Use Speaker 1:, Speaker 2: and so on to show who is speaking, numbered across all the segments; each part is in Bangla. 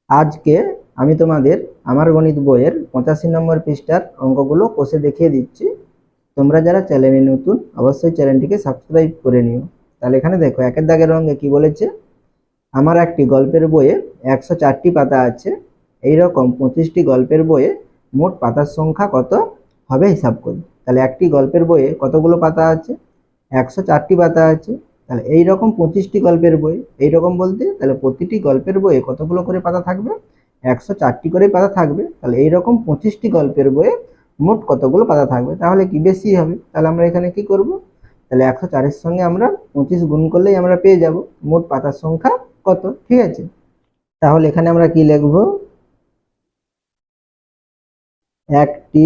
Speaker 1: আজকে আমি তোমাদের আমার গণিত বইয়ের 85 নম্বর পৃষ্ঠার অঙ্কগুলো কষে দেখিয়ে দিচ্ছি। তোমরা যারা চ্যানেলে নতুন অবশ্যই চ্যানেলটিকে সাবস্ক্রাইব করে নিও। তাহলে এখানে দেখো একের দাগের অঙ্কে কি বলেছে, আমার একটি গল্পের বইয়ে 104টি পাতা আছে, এইরকম 25টি গল্পের বইয়ে মোট পাতার সংখ্যা কত হবে হিসাব করি। তাহলে একটি গল্পের বইয়ে কতগুলো পাতা আছে, 104টি পাতা আছে। তাহলে এইরকম 25টি গল্পের বই, এইরকম বলতে তাহলে প্রতিটি গল্পের বইয়ে কতগুলো করে পাতা থাকবে, 104টি করে পাতা থাকবে। তাহলে এইরকম 25টি গল্পের বইয়ে মোট কতগুলো পাতা থাকবে, তাহলে কি বেশি হবে। তাহলে আমরা এখানে কি করব, তাহলে 104-এর সঙ্গে আমরা 25 গুণ করলেই আমরা পেয়ে যাব মোট পাতার সংখ্যা কত। ঠিক আছে, তাহলে এখানে আমরা কি লিখব, একটি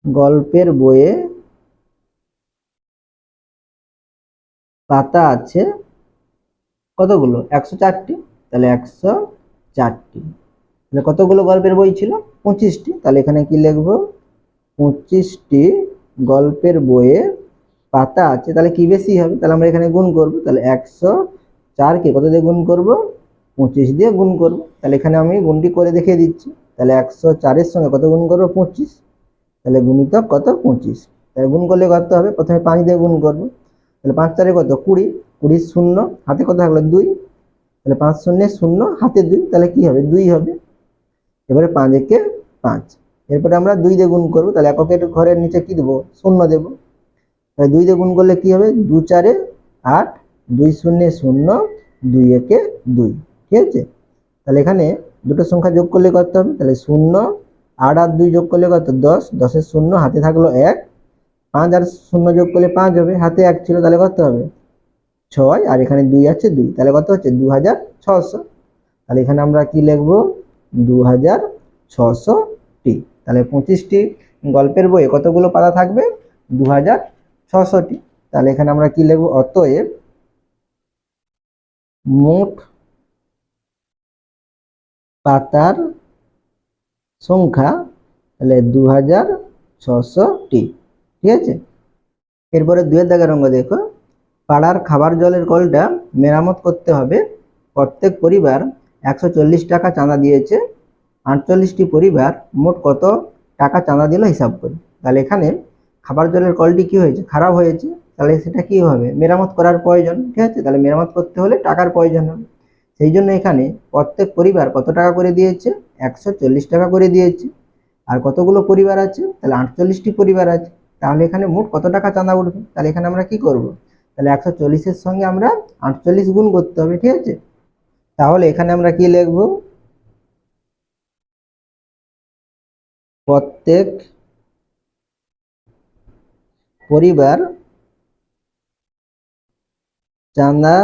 Speaker 1: গল্পের বইয়ে পাতা আছে কতগুলো, 104টি। তাহলে 104টি, তাহলে কতগুলো গল্পের বই ছিল, 25টি। তাহলে এখানে কি লিখব, 25টি গল্পের বইয়ে পাতা আছে। তাহলে কি বেশি হবে, তাহলে আমরা এখানে গুণ করব। তাহলে 104কে কত দিয়ে গুণ করব, 25 দিয়ে গুণ করব। তাহলে এখানে আমি গুণটি করে দেখিয়ে দিচ্ছি। তাহলে 104-এর সঙ্গে কত গুণ করব, 25। তাহলে গুণিতক কত, 25। তাহলে গুণ করলে কত হবে, প্রথমে 5 দিয়ে গুণ করব। তাহলে 5 4 কত, 20, 20 শূন্য, হাতে কত থাকলো 2। তাহলে 5 শূন্য শূন্য, হাতে 2, তাহলে কি হবে, 2 হবে। এবারে 5 একে 5, এরপরে আমরা 2 দিয়ে গুণ করব। তাহলে এককের ঘরের নিচে কি দেবো, শূন্য দেবো। তাহলে 2 দিয়ে গুণ করলে কি হবে, 2 4 8, 2 শূন্য শূন্য, 2 একে 2। ঠিক আছে, তাহলে এখানে দুটো সংখ্যা যোগ করলে কত হবে, তাহলে 0, 8 আর 2 যোগ করলে কত, 10, 10-এর শূন্য, হাতে থাকলো 1। 5 আর 0 যোগ করলে 5 হবে, হাতে 1 ছিল, তাহলে কত হবে 6, আর এখানে 2 আছে 2, তাহলে কত হচ্ছে 2600। তাহলে এখানে আমরা কি লিখব, 2600টি। তাহলে 25টি গল্পের বইয়ে কতগুলো পাতা থাকবে, 2600টি। তাহলে এখানে আমরা কি লিখব, অতএব মোট পাতার সংখ্যা তাহলে 2600টি। ঠিক আছে, এরপরে 2-এর দাগের অঙ্ক দেখো, পাড়ার খাবার জলের কলটা মেরামত করতে হবে, প্রত্যেক পরিবার 140 টাকা চাঁদা দিয়েছে, 48টি পরিবার মোট কত টাকা চাঁদা দিল হিসাব করি। তাহলে এখানে খাবার জলের কলটি কি হয়েছে, খারাপ হয়েছে, তাহলে সেটা কি হবে, মেরামত করার প্রয়োজন। ঠিক আছে, তাহলে মেরামত করতে হলে টাকার প্রয়োজন হবে। সেই জন্য এখানে প্রত্যেক পরিবার কত টাকা করে দিয়েছে, 140 টাকা করে দিয়েছে। আর কতগুলো পরিবার আছে, তাহলে 48টি পরিবার আছে। তাহলে এখানে মোট কত টাকা চাঁদা উঠবে, তাহলে এখানে আমরা কি করব, তাহলে 140-এর সঙ্গে আমরা 48 গুণ করতে হবে। ঠিক আছে, তাহলে এখানে আমরা কি লিখব, প্রত্যেক পরিবার চাঁদা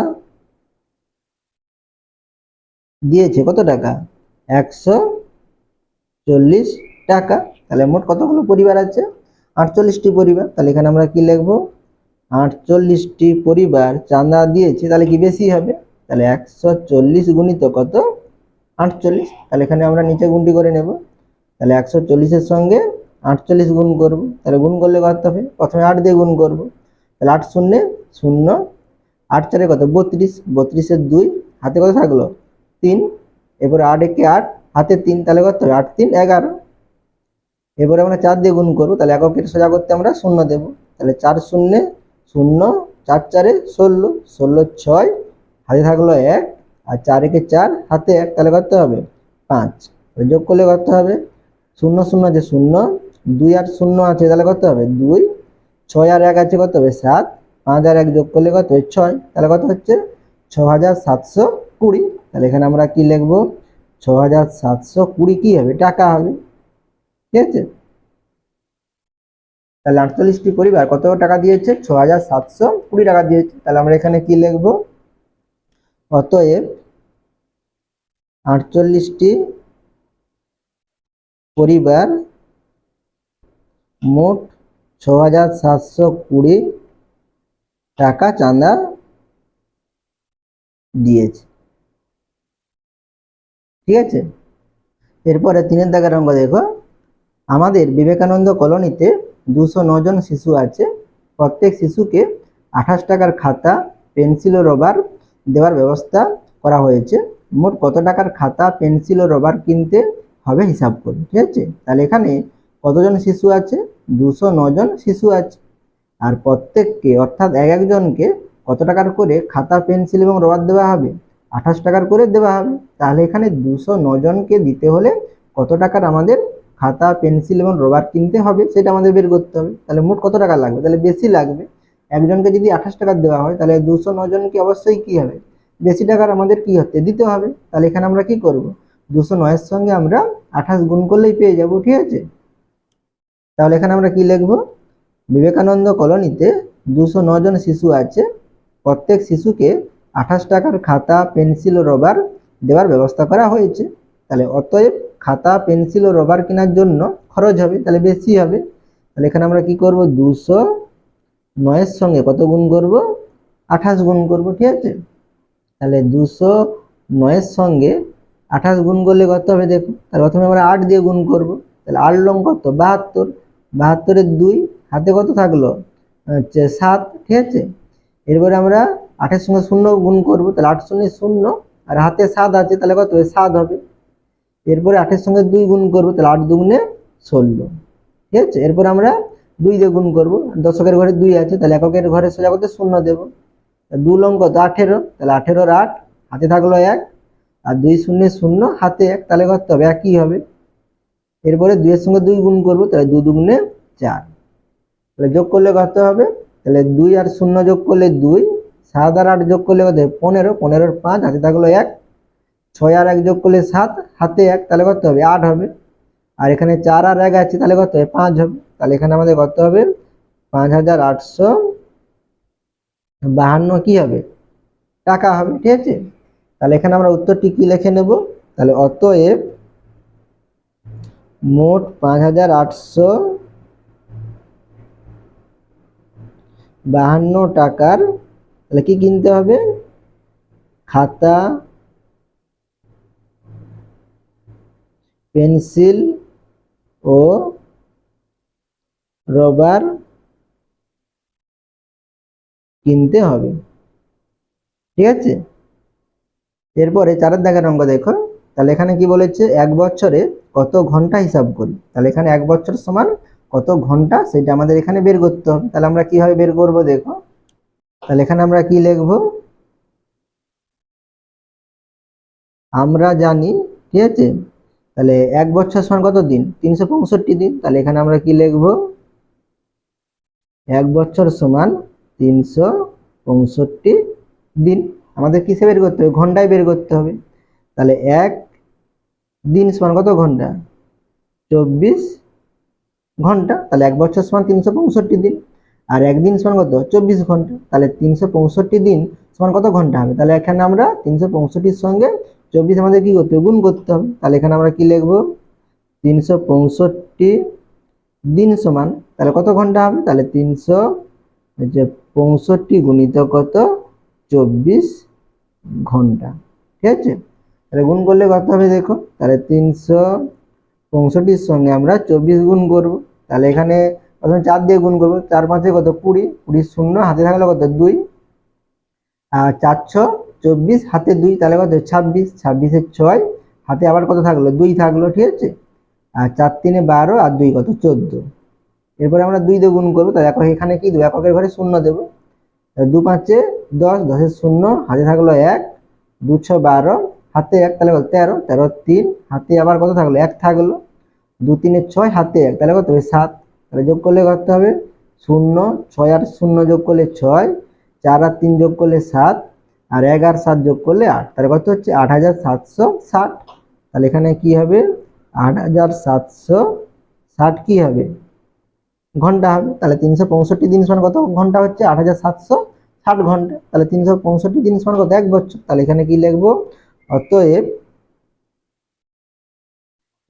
Speaker 1: দিয়েছে কত টাকা, 140 টাকা। তাহলে মোট কতগুলো পরিবার আছে, 48টি পরিবার। তাহলে এখানে আমরা কি লিখব, 48টি পরিবার চাঁদা দিয়েছে, তাহলে কি বেশি হবে, তাহলে 140 গুণিত কত, 48। তাহলে এখানে আমরা নিচে গুণটি করে নেব। তাহলে 140-এর সঙ্গে 48 গুণ করব। তাহলে গুণ করলে কত হবে, প্রথমে 8 দিয়ে গুণ করব। তাহলে 8 শূন্য শূন্য, 8 4 কত, 32, 32-এর 2, হাতে কত থাকলো 3। এরপরে 8 একে 8, হাতে 3, তাহলে কত হবে 8 3 11। এরপরে আমরা 4 দিয়ে গুণ করবো। তাহলে এককের সোজা করতে আমরা 0 দেব। তাহলে 4 শূন্য শূন্য, 4 4 16, 16 6, হাতে থাকলো 1, আর 4 একে 4, হাতে 1, তাহলে কত হবে 5। যোগ করলে কত হবে, 0 0 আছে 0, 2 আর 0 আছে, তাহলে কত হবে 2, 6 আর 1 আছে, কত হবে 7, 5 আর 1 যোগ করলে কত হবে 6, তাহলে কত হচ্ছে 6720। তাহলে এখানে আমরা কি লিখবো, 6720 কি হবে, টাকা হবে। ঠিক আছে, তাহলে 48টি পরিবার কত টাকা দিয়েছে, 6720 টাকা দিয়েছে। তাহলে আমরা এখানে কি লিখব, অতএব 48টি পরিবার মোট 6720 টাকা চাঁদা দিয়েছে। ঠিক আছে, এরপরে 3-এর দাগের অঙ্ক দেখো, আমাদের বিবেকানন্দ কলোনিতে 209 জন শিশু আছে, প্রত্যেক শিশুকে 28 টাকার খাতা, পেন্সিল ও রবার দেওয়ার ব্যবস্থা করা হয়েছে। মোট কত টাকার খাতা, পেন্সিল ও রবার কিনতে হবে হিসাব করুন। ঠিক আছে, তাহলে এখানে কতজন শিশু আছে? 209 জন শিশু আছে। আর প্রত্যেককে অর্থাৎ এক একজনকে কত টাকার করে খাতা, পেন্সিল এবং রবার দেওয়া হবে? 28 টাকার করে দেওয়া হবে। তাহলে এখানে 209 জনকে দিতে হলে কত টাকার আমাদের খাতা, পেন্সিল এবং রবার কিনতে হবে সেটা আমাদের বের করতে হবে। তাহলে মোট কত টাকা লাগবে? তাহলে বেশি লাগবে। একজনকে যদি 28 টাকা দেওয়া হয় তাহলে 209 জনকে অবশ্যই কি হবে? বেশি টাকার আমাদের কি হতে দিতে হবে। তাহলে এখানে আমরা কি করব? 209 এর সঙ্গে আমরা 28 গুণ করলেই পেয়ে যাব। ঠিক আছে, তাহলে এখানে আমরা কি লিখব? বিবেকানন্দ কলোনিতে 209 জন শিশু আছে। প্রত্যেক শিশুকে 28 টাকার খাতা, পেন্সিল ও রবার দেওয়ার ব্যবস্থা করা হয়েছে। তাহলে অতএব খাতা, পেন্সিল ও রবার কেনার জন্য খরচ হবে, তাহলে বেশি হবে। তাহলে এখানে আমরা কি করব? 209 এর সঙ্গে কত গুণ করব? 28 গুণ করব। ঠিক আছে, তাহলে 209 এর সঙ্গে 28 গুণ করলে কত হবে দেখো। তাহলে প্রথমে আমরা 8 দিয়ে গুণ করব। তাহলে 8 লং কত? 72। 72 এর 2 হাতে কত থাকলো? 7। ঠিক আছে, এরপরে আমরা 8 এর সঙ্গে 0 গুণ করব। তাহলে 8 শূন্য 0 আর হাতে 7 আছে, তাহলে কত হবে? 7 হবে। এরপরে 8 এর সঙ্গে 2 গুণ করব। তাহলে 8 দুগুণে 16। ঠিক আছে, এরপর আমরা 2 দিয়ে গুণ করব। দশকের ঘরে 2 আছে, তাহলে এককের ঘরে সোজা করতে 0 দেব। 2 লং কত? 18। তাহলে 18 আর 8 হাতে থাকলো 1 আর 2 শূন্য 0 হাতে 1, তাহলে কত হবে? একই হবে। এরপরে 2 এর সঙ্গে 2 গুণ করব। তাহলে 2 দুগুণে 4। তাহলে যোগ করলে কত হবে? তাহলে 2 আর 0 যোগ করলে 2, 7 আর 8 যোগ করলে কত হবে? 15। 15 এর 5 হাতে থাকলো 1, 6 আর 1 যোগ করলে 7 হাতে 1, তাহলে কত হবে? 8 হবে। আর এখানে 4 আর 1 আছে, তাহলে কত হবে? 5 হবে। তাহলে এখানে আমাদের কত হবে? 5852 কি হবে? টাকা হবে। ঠিক আছে, তাহলে এখানে আমরা উত্তরটি কি লিখে নেব? তাহলে অতএব মোট 5852 টাকার তাহলে কি কিনতে হবে? খাতা, পেন্সিল ও রবার কিনতে হবে। ঠিক আছে, এরপরে 4 দাগের অঙ্ক দেখো। তাহলে এখানে কি বলেছে? 1 বছরে কত ঘন্টা হিসাব করি। তাহলে এখানে 1 বছর সমান কত ঘন্টা সেটা আমাদের এখানে বের করতে হবে। তাহলে আমরা কিভাবে বের করব দেখো। তাহলে এখানে আমরা কি লিখব? আমরা জানি, ঠিক আছে, তাহলে 1 বছর সমান কত দিন? 365 দিন। তাহলে এখানে আমরা কি লিখব? 1 বছর সমান 365 দিন। আমাদের কিসে বের করতে হবে? ঘন্টায় বের করতে হবে। তাহলে 1 দিন সমান কত ঘন্টা? 24 ঘন্টা। তাহলে 1 বছর সমান 365 দিন আর 1 দিন সমান কত? 24 ঘন্টা। তাহলে 365 দিন সমান কত ঘন্টা হবে? তাহলে এখানে আমরা 365 সঙ্গে 24 আমাদের কি করতে হবে? গুণ করতে হবে। তাহলে এখানে আমরা কি লিখব? 365 দিন সমান তাহলে কত ঘন্টা হবে? তাহলে 365 গুণিত কত? 24 ঘন্টা। ঠিক আছে, তাহলে গুণ করলে কত হবে দেখো। তাহলে 365 সঙ্গে আমরা 24 গুণ করব। তাহলে এখানে প্রথমে 4 দিয়ে গুণ করব। 4 5 কত? 20। 20 শূন্য হাতে থাকলে কত? 2 আর 4 6 24 হাতে 2, তাহলে কত? 26। 26 এর 6 হাতে আবার কত থাকলো? 2 থাকলো। ঠিক আছে, আর 4 3 12 আর 2 কত? 14। এরপরে আমরা 2 দিয়ে গুণ করবো। তাহলে এখানে কি দেবো? এককের ঘরে 0 দেবো। 2 5 10, 10 এর 0 হাতে থাকলো 1, 2 6 12 হাতে 1, তাহলে কত? 13। 13 3 হাতে আবার কত থাকলো? 1 থাকলো। 2 3 6 হাতে 1, তাহলে কত হবে? 7। তাহলে যোগ করলে কত হবে? 0 6 আর 0 যোগ করলে 6, 4 আর 3 যোগ করলে 7 আর 1 আর 7 যোগ করলে 8, তাহলে কত হচ্ছে? 8760। তাহলে এখানে কি হবে? 8760 কি হবে? ঘন্টা হবে। তাহলে 365 দিন সমান কত ঘন্টা হচ্ছে? 8760 ঘন্টা। তাহলে 365 দিন সমান কত? 1 বছর। তাহলে এখানে কি লিখবো? অতএব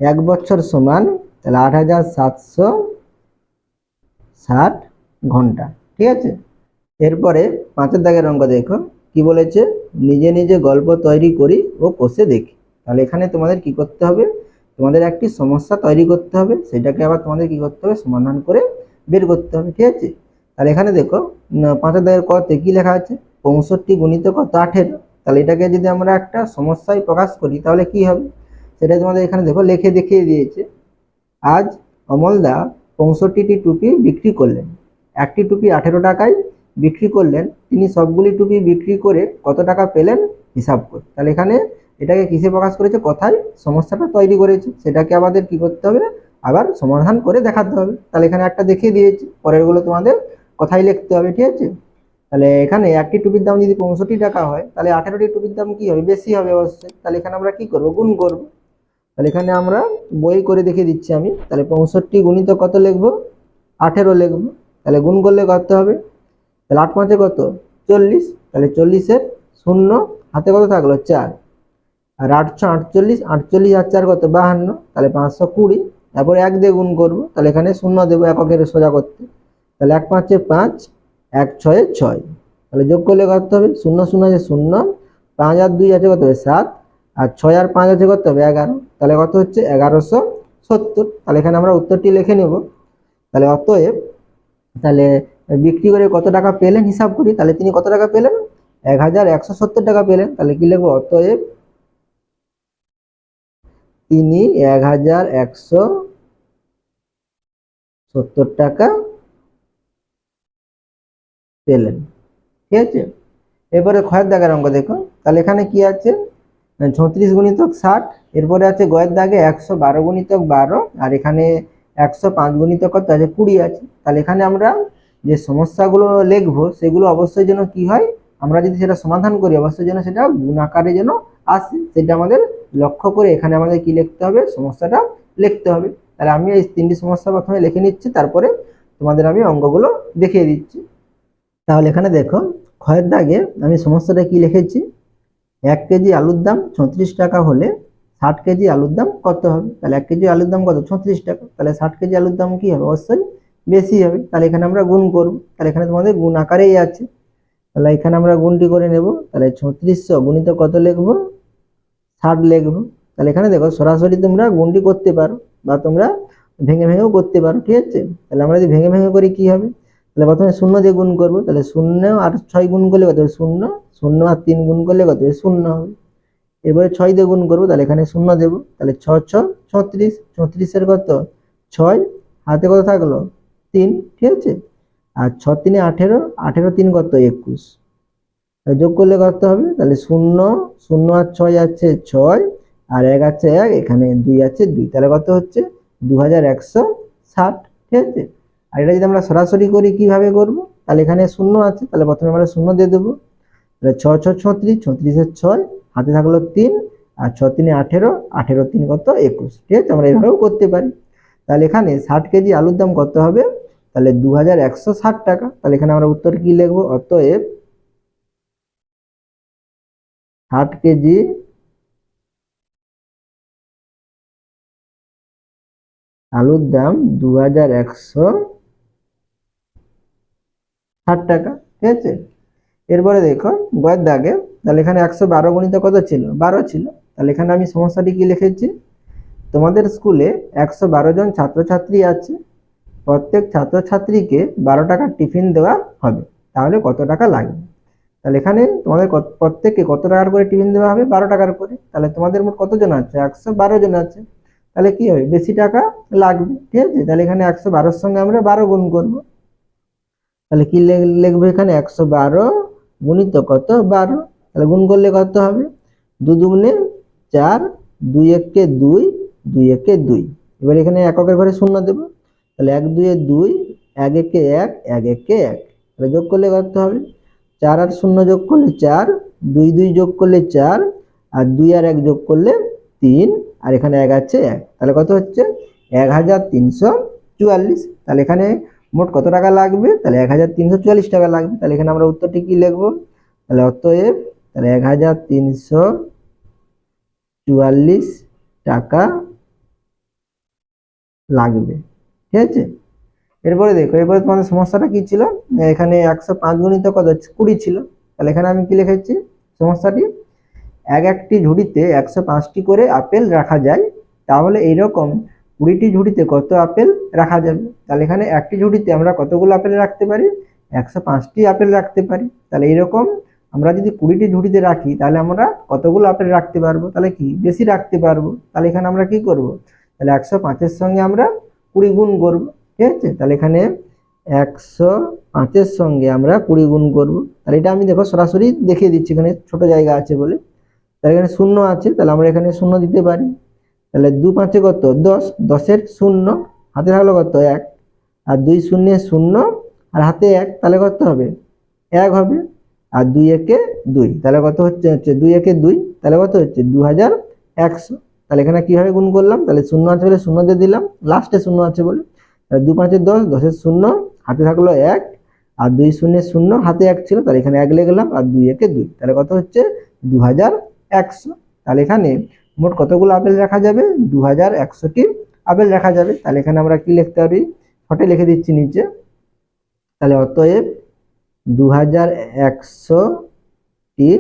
Speaker 1: 1 বছর সমান তাহলে 8760 ঘন্টা। ঠিক আছে, এরপরে 5 দাগের অঙ্ক দেখো। কি বলেছে? নিজে নিজে গল্প তৈরি করি ও কষে দেখি। তাহলে এখানে তোমাদের কি করতে হবে? তোমাদের একটি সমস্যা তৈরি করতে হবে, সেটাকে আবার তোমাদের কি করতে হবে? সমাধান করে বের করতে হবে। ঠিক আছে, তাহলে এখানে দেখো 5 দাগের কতে কি লেখা আছে? 65 গুণিত কত 18, তাহলে এটাকে যদি আমরা একটা সমস্যায় প্রকাশ করি তাহলে কি হবে সেটা তোমাদের এখানে দেখো লিখে দেখিয়ে দিয়েছে। আজ অমলদা 65টি টুপি বিক্রি করলেন, একটি টুপি 18 টাকায় বিক্রি করলেন, তিনি সবগুলি টুপি বিক্রি করে কত টাকা পেলেন হিসাব করে। তাহলে এখানে এটাকে কিসে প্রকাশ করেছে, কথায় সমস্যাটা তৈরি করেছে, সেটাকে আমাদের কি করতে হবে, আবার সমাধান করে দেখাতে হবে। তাহলে এখানে একটা দেখিয়ে দিয়েছি, পরেরগুলো তোমাদের কথাই লিখতে হবে, ঠিক আছে। তাহলে এখানে একটি টুপির দাম যদি 65 টাকা হয় তাহলে 18টি টুপির দাম কি হবে, বেশি হবে অবশ্যই। তাহলে এখানে আমরা কি করব, গুণ করব। তাহলে এখানে আমরা বই করে দেখিয়ে দিচ্ছি আমি। তাহলে 65 গুণিত কত লিখবো, 18 লিখবো। তাহলে গুণ করলে কত হবে, তাহলে 8 5 কত 40, তাহলে 40-এর শূন্য হাতে কত থাকলো 4, আর 848, 48 আর 4 কত 52, তাহলে 520। তারপরে 1 দিয়ে গুণ করবো, তাহলে এখানে শূন্য দেবো এককের সোজা করতে। তাহলে 1 5 5, 1 6 6, তাহলে যোগ করলে কত হবে, 0 0 আছে 0, 5 আর 2 আছে কত হবে 7, আর 6 আর 5 আছে কত হবে 11, তাহলে কত হচ্ছে 1170। তাহলে এখানে আমরা উত্তরটি লিখে নেব। তাহলে অতএব, তাহলে বিক্রি করে কত টাকা পেলেন হিসাব করি, তাহলে তিনি কত টাকা পেলেন, 1170 টাকা পেলেন। তাহলে কি লিখবো, অতএব তিনি 1170 টাকা পেলেন, ঠিক আছে। এরপরে ক্ষয়ের দাগের অঙ্ক দেখো। তাহলে এখানে কি আছে, 36 গুণিতক 60, এরপরে আছে গয়ের দাগে 112 গুণিতক 12, আর এখানে 105 গুণিতক কত আছে 20 আছে। তাহলে এখানে আমরা যে সমস্যাগুলো লিখবো সেগুলো অবশ্যই যেন কি হয়, আমরা যদি সেটা সমাধান করি অবশ্যই যেন সেটা গুণ আকারে যেন আসে, সেটা আমাদের লক্ষ্য করে এখানে আমাদের কি লিখতে হবে, সমস্যাটা লিখতে হবে। তাহলে আমি এই 3টি সমস্যা প্রথমে লিখে নিচ্ছি, তারপরে তোমাদের আমি অঙ্কগুলো দেখিয়ে দিচ্ছি। তাহলে এখানে দেখো, ক্ষয়ের দাগে আমি সমস্যাটা কি লিখেছি, 1 কেজি আলুর দাম 36 টাকা হলে 60 কেজি আলুর দাম কত হবে। তাহলে 1 কেজি আলুর দাম কত 36 টাকা, তাহলে 60 কেজি আলুর দাম কি হবে, অবশ্যই বেশি হবে। তাহলে এখানে আমরা গুণ করব। তাহলে এখানে তোমাদের গুণ আকারেই আছে, তাহলে এখানে আমরা গুণটি করে নেব। তাহলে 3600 গুণিত কত লিখবো, 60 লিখবো। তাহলে এখানে দেখো সরাসরি তোমরা গুণটি করতে পারো বা তোমরা ভেঙে ভেঙেও করতে পারো, ঠিক আছে। তাহলে আমরা যদি ভেঙে ভেঙে করি কি হবে, তাহলে প্রথমে 0 দিয়ে গুণ করবো। তাহলে 0 আর 6 গুণ করলে কত হবে 0, 0 আর 3 গুণ করলে কত হবে 0 হবে। এবারে 6 দিয়ে গুণ করবো, তাহলে এখানে 0 দেবো। তাহলে 6 6 36, 34-এর কত 6, হাতে কত থাকলো 3, ঠিক আছে। আর 6 3 18, 18 3 কত 21, যোগ করলে কত হবে, তাহলে 0 0 আর 6 আছে 6, আর 1 আছে 1, এখানে 2 আছে 2, তাহলে কত হচ্ছে 2160, ঠিক আছে। আর এটা যদি আমরা সরাসরি করি কিভাবে করব, তাহলে এখানে 0 আছে, তাহলে প্রথমে আমরা 0 দিয়ে দেবো। তাহলে 6 6 36, 36-এর 6, হাতে থাকলো 3, আর 6 3 18, 18 3 কত 21, ঠিক আছে। আমরা এইভাবেও করতে পারি। তাহলে এখানে 60 কেজি আলুর দাম কত হবে, তাহলে 2160 টাকা। তাহলে এখানে আমরা উত্তর কি লিখবো, অতএব 60 কেজি আলুর দাম 2160 টাকা, ঠিক আছে। এরপরে দেখো গয়ের দাগে, তাহলে এখানে 112 গুণিত কত ছিল 12 ছিল। তাহলে এখানে আমি সমস্যাটি কি লিখেছি, তোমাদের স্কুলে 112 জন ছাত্রছাত্রী আছে, প্রত্যেক ছাত্রছাত্রীকে 12 টাকার টিফিন দেওয়া হবে, তাহলে কত টাকা লাগবে। তাহলে এখানে তোমাদের প্রত্যেককে কত টাকার করে টিফিন দেওয়া হবে, 12 টাকার করে। তাহলে তোমাদের মোট কতজন আছে, 112 জন আছে, তাহলে কি হবে বেশি টাকা লাগবে, ঠিক আছে। তাহলে এখানে 112-এর সঙ্গে আমরা 12 গুণ করবো। তাহলে কি লিখবো, এখানে 112 গুণিত কত 12, তাহলে গুণ করলে কত হবে, 2 দুগুণে 4, 2 1 2, 2 1 2। এবার এখানে এককের ঘরে শূন্য দেবো। তাহলে 1 2 2, 1 1 1, 1 1 1, তাহলে যোগ করলে কত হবে, 4 আর 0 যোগ করলে 4, 2 2 যোগ করলে 4, আর 2 আর 1 যোগ করলে 3, আর এখানে 1 আছে 1, তাহলে কত হচ্ছে 1344। তাহলে এখানে মোট কত টাকা লাগবে, তাহলে 1344 টাকা লাগবে। তাহলে এখানে আমরা উত্তরটি কি লিখবো, তাহলে অতএব তাহলে 1344 টাকা লাগবে, ঠিক আছে। এরপরে দেখো, এরপরে তোমাদের সমস্যাটা কি ছিল, এখানে 105 গুণিত কত 20 ছিল। তাহলে এখানে আমি কি লিখেছি সমস্যাটি, একটি ঝুড়িতে 105টি করে আপেল রাখা যায়, তাহলে এইরকম 20টি ঝুড়িতে কত আপেল রাখা যাবে। তাহলে এখানে একটি ঝুড়িতে আমরা কতগুলো আপেল রাখতে পারি, 105টি আপেল রাখতে পারি। তাহলে এইরকম আমরা যদি 20টি ঝুড়িতে রাখি তাহলে আমরা কতগুলো আপেল রাখতে পারবো, তাহলে কি বেশি রাখতে পারবো। তাহলে এখানে আমরা কি করব, তাহলে 105-এর সঙ্গে আমরা 20 গুণ করব, ঠিক আছে। তাহলে এখানে 105-এর সঙ্গে আমরা 20 গুণ করব। তাহলে এটা আমি দেখো সরাসরি দেখিয়ে দিচ্ছি, এখানে ছোট জায়গা আছে বলে। তাহলে এখানে শূন্য আছে, তাহলে আমরা এখানে শূন্য দিতে পারি। তাহলে 2 5 কত 10, 10-এর শূন্য, হাতে থাকলো কত 1, আর 2 শূন্যে 0, আর হাতে 1, তাহলে কত হবে 1 হবে। আর 2 1 2, তাহলে কত হচ্ছে 2 1 2, তাহলে কত হচ্ছে 2100। তাহলে এখানে কিভাবে গুণ করলাম, তাহলে শূন্য আছে বলে শূন্য দিয়ে দিলাম, লাস্টে শূন্য আছে বলে। তাহলে 2 5 10, 10-এর শূন্য, হাতে থাকলো 1, আর 2 শূন্যে 0, হাতে 1 ছিল, তাহলে এখানে 1 লিখলাম, আর 2 1 2, তাহলে কত হচ্ছে 2100। তাহলে এখানে মোট কতগুলো আপেল রাখা যাবে, 2100টি আপেল রাখা যাবে। তাহলে এখানে আমরা কি লিখতে পারি, শর্টে লিখে দিচ্ছি নিচে। তাহলে অতএব 2100টি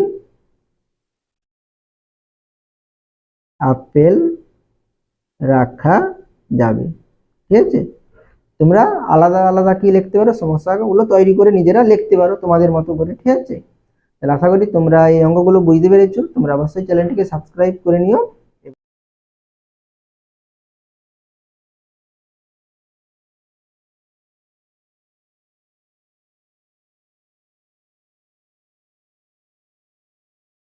Speaker 1: আপেল রাখা যাবে, ঠিক আছে। তোমরা আলাদা আলাদা কি লিখতে পারো, সমস্যাগুলো তৈরি করে নিজেরা লিখতে পারো তোমাদের মতো করে, ঠিক আছে। তাহলে আশা করি তোমরা এই অঙ্কগুলো বুঝতে পেরেছো। তোমরা অবশ্যই চ্যানেলটিকে সাবস্ক্রাইব করে নিও।